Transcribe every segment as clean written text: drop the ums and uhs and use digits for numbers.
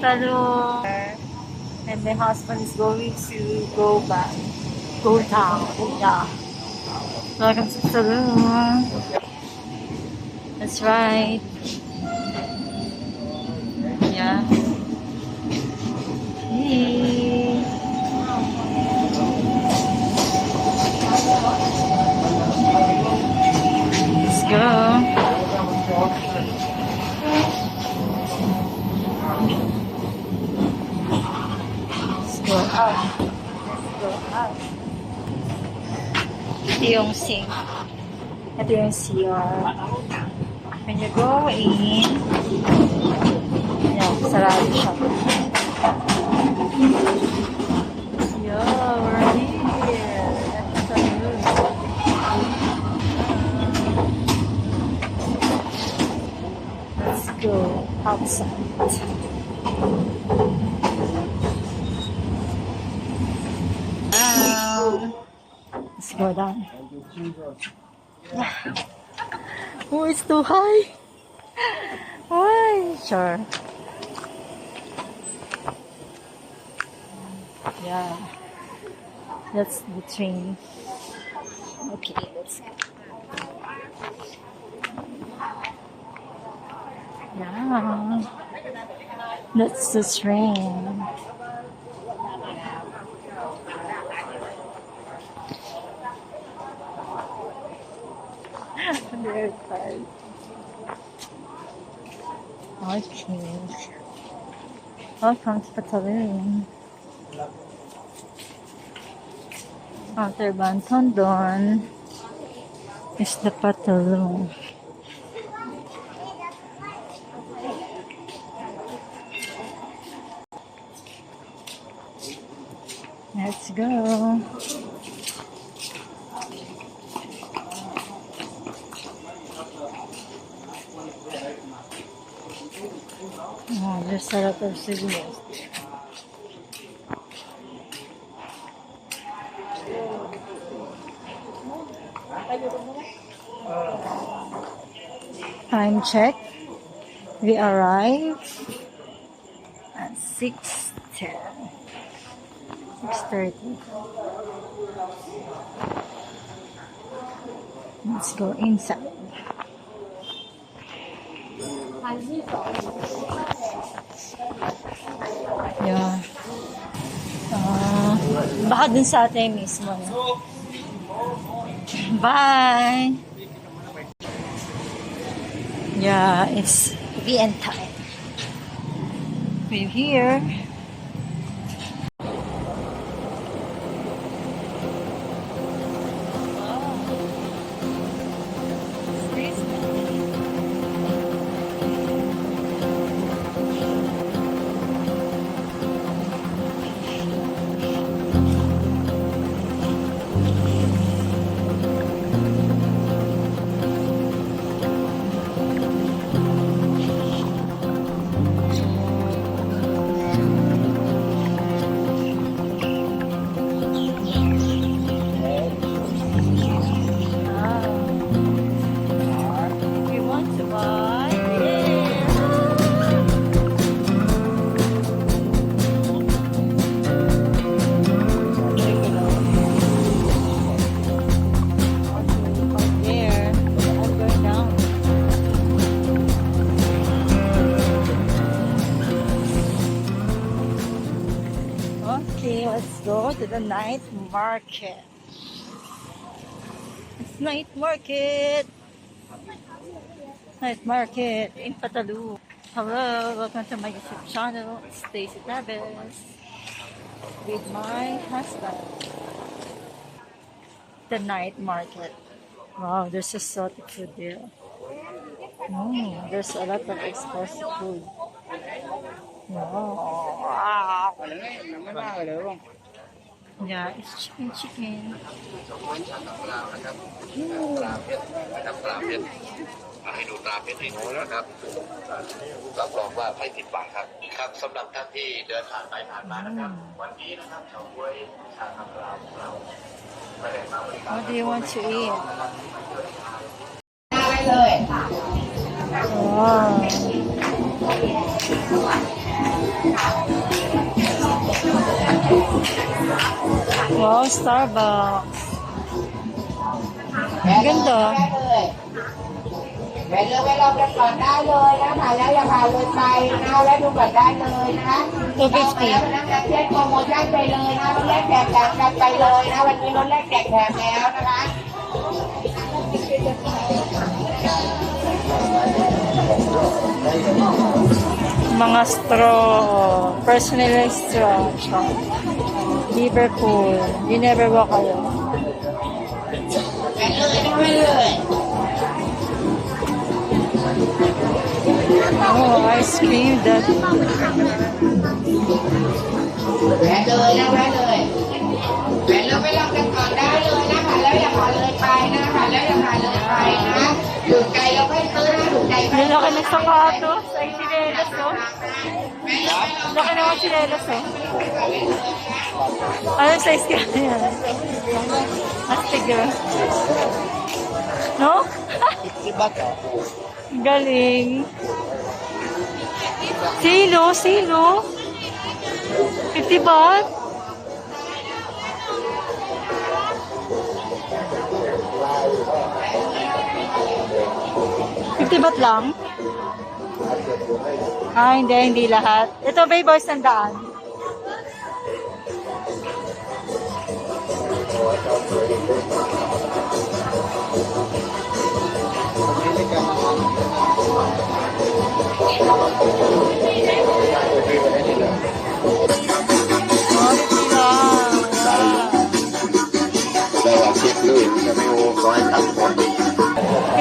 Patalong. And my husband is going to go back. Go down. Yeah. Welcome to Patalong. That's right. Yeah. Hey. Let's go. Let's go out. Let's go out. Ito yung sink. Ito yung CR. When you go in, ayan, sarado siya. Yo, we're here. That's so good. Let's go outside. Let's go down. Oh, it's too high. Why? Sure. Yeah. That's the train. Okay, let's go. Yeah. That's the train. I'm very tired. Okay. Welcome to Patalong. After Bantondon is the Patalong. Let's go. Oh, there's a lot of souvenirs. Time check. We arrive at 6:10. 6:30. Let's go inside. Yeah. Baka dun sa atin mismo. Bye! Yeah, it's the end time. We're here. Okay, let's go to the night market. It's night market. Night market in Patalong. Hello, welcome to my YouTube channel, Stacy Taves, with my husband. The night market. Wow, there's exotic food there. There's a lot of expensive food. Wow. Yeah, it's chicken. ให้ดูตราเพชรให้ดูนะครับรับรองว่าไม่ผิดหวังครับครับสำหรับท่านที่เดินผ่านไปผ่านมานะครับวันนี้นะครับชาวบ้านชาวของเราไม่ได้มาบริการ What do you want to eat? ได้เลย Wow. Wow, Starbucks. Ganda. ไปเลือกไว้รอบกันก่อนได้เลยนะผ่านแล้วอย่าผ่านเลยไปนะแวะดูก่อนได้เลยนะคะแล้วนะเช็คโปรโมชั่นไปเลยนะรถแรกแจกแถมกันไปเลยนะวันนี้รถแรกแจกแถมแล้วนะคะ Mga straw, personalized straw. Liverpool. Ginebra kayo. ไปเลย Oh, ice cream that. แวะเลยนะแวะเลยแวะเลยไปลองกันก่อนได้เลยนะผ่านแล้วอย่าผ่านเลยไปนะผ่านแล้วอย่าผ่านเลยไปนะถูกใจเราค่อยซื้อนะถูกใจค่อย Laki ng sapatos. Ay, sinelas, oh. Laki naman sinelas, oh. Anong size ka na yan? Astig, oh. No? Galing. Silo, silo. 50 baht? $50 lang? Ah, hindi lahat. Ito, Bay Boys, sandaan.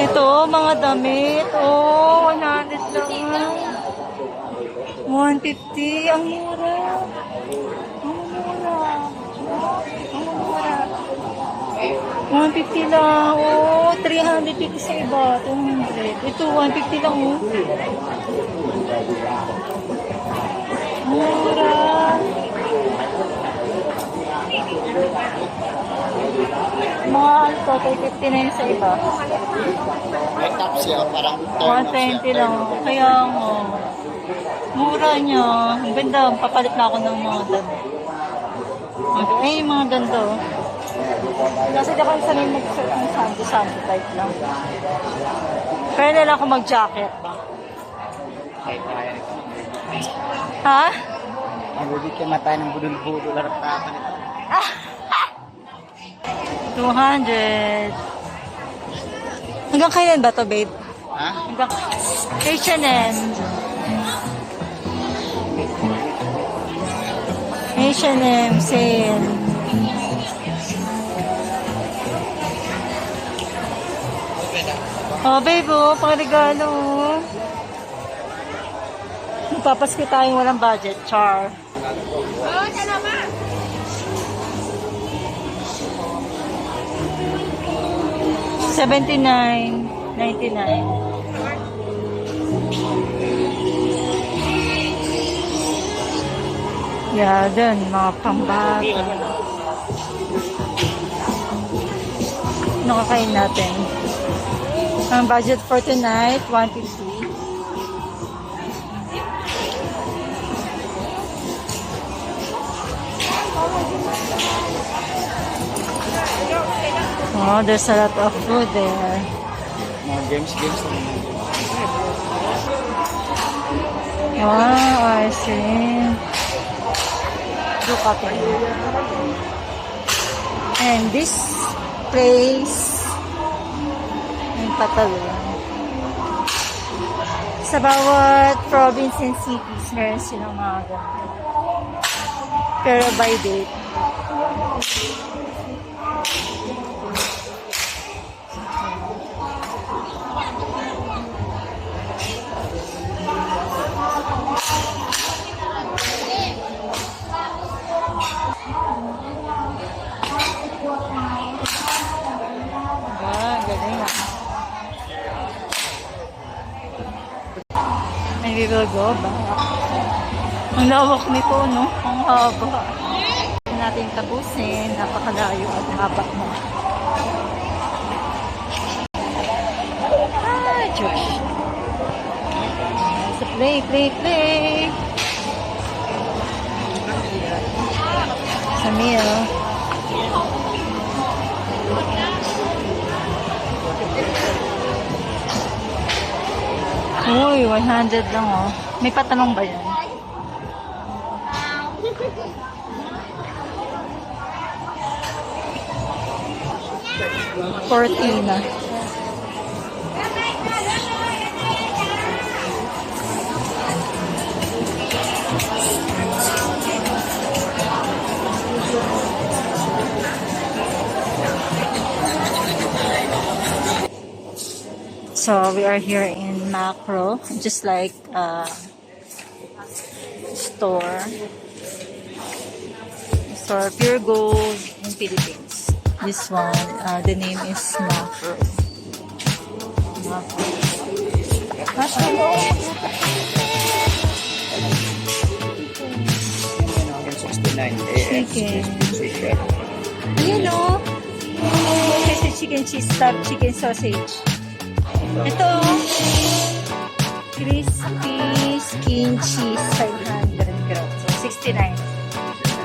Ito, mga damit. Oh, 100 lang. 150. Ang mura. Ang mura. Ang mura. 150 lang. Oh, 350 sa iba. 200. Ito, 150 lang. Oh. Mura. Mga ano to, 59 sa iba. May top siya, parang 120 lang. Kaya nga. Mura niya. Ang ganda. Papalit na ako ng mga damit. Ay, yung mga ganda. Oh. Kasi di ako sanay mag-set ng sandy type lang. Kaya nila ako mag-jacket. Ha? Nabibig ka matay ng budol-budol larap kapan ito. 200. Hanggang kailan ba to, babe? Ha? Hanggang H&M. H&M sale. Oh, babe, oh, pang-regalo. Magpapasko tayong walang budget, char. Oh, salamat. $79.99. Yeah, dun, mga pambata. Ano kakain natin? Ang budget for tonight, 150. Oh, there's a lot of food there. Mga games naman. Wow, I see. Look at it. And this place, yung patalon. Sa bawat province and cities, meron silang mga ganito. Pero by date. Galing ah. And we will go back. Ang lawak nito, no? Ang haba. Hindi natin tapusin. Napakalayo at haba mo. Ah, Josh. So play. Sa meal. Uy, 100 lang oh. May patanong ba yan? Cortina. So we are here in Macro, just like store Pure Gold in Philippines. This one, the name is Macro. Macro. Chicken. Chicken. Ayan o. Kasi chicken cheese stuff, chicken sausage. Ito o. Crispy skin cheese, 500 grams. So, 69.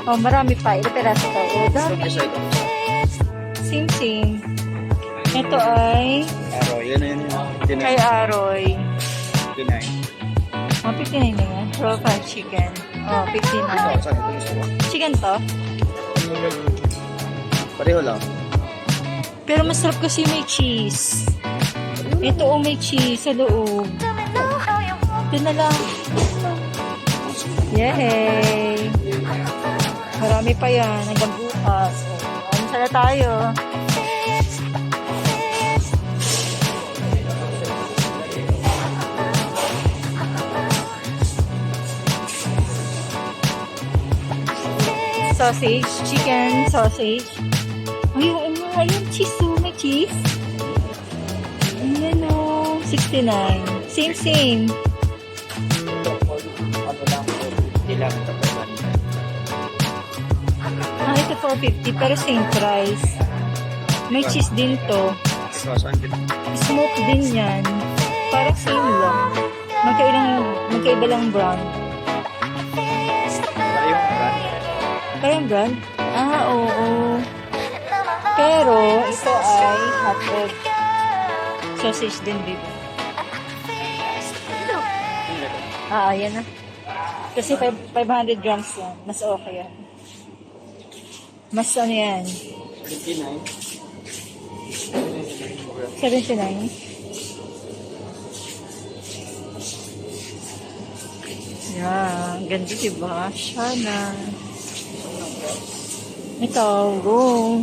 Oh, marami pa. Ilang peraso to? Oh, dami. Same. Ito ay Araw, yun na yun. kay Aroy. 59. Oh, 59 na yan. Raw fried chicken. Oh, 59. Saan ito gusto mo? Chicken to. Pareho lang. Pero masarap kasi may cheese. Ito oh, may cheese sa loob. Ito na lang. Yay! Marami pa yan. Hanggang bukas. Ano sana tayo? Sausage. Chicken sausage. Ay, oo nga. Ayan, cheese oh. May cheese. Ayan o. 69. Same. Ano lang, hindi lang ito pa ba? Ito 450 pero same price. May cheese din to. Ito, saan din? Smoke din yan. Parang same lang. Magkaiba lang brand. Parehong brand. Parang brand? Ah, oo. Pero ito ay hotdog. Sausage din, baby. Ayan na. Kasi 500 grams yan. Mas okay yan. Mas ano yan? 59. 79. Yan. Ganda diba? Sana. Ito, go.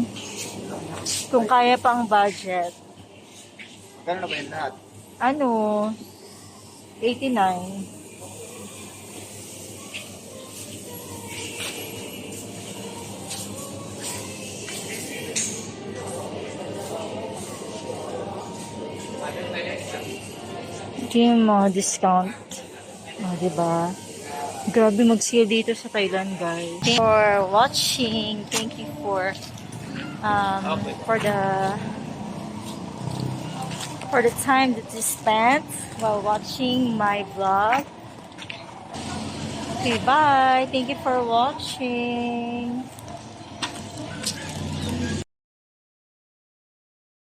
Kung kaya pang budget. Gano'n na ba yun lahat? Ano? 89. Ito yung mga discount. Diba? Grabe mag-sale dito sa Thailand, guys. Thank you for watching. Thank you for the time that you spent while watching my vlog. Okay, bye. Thank you for watching.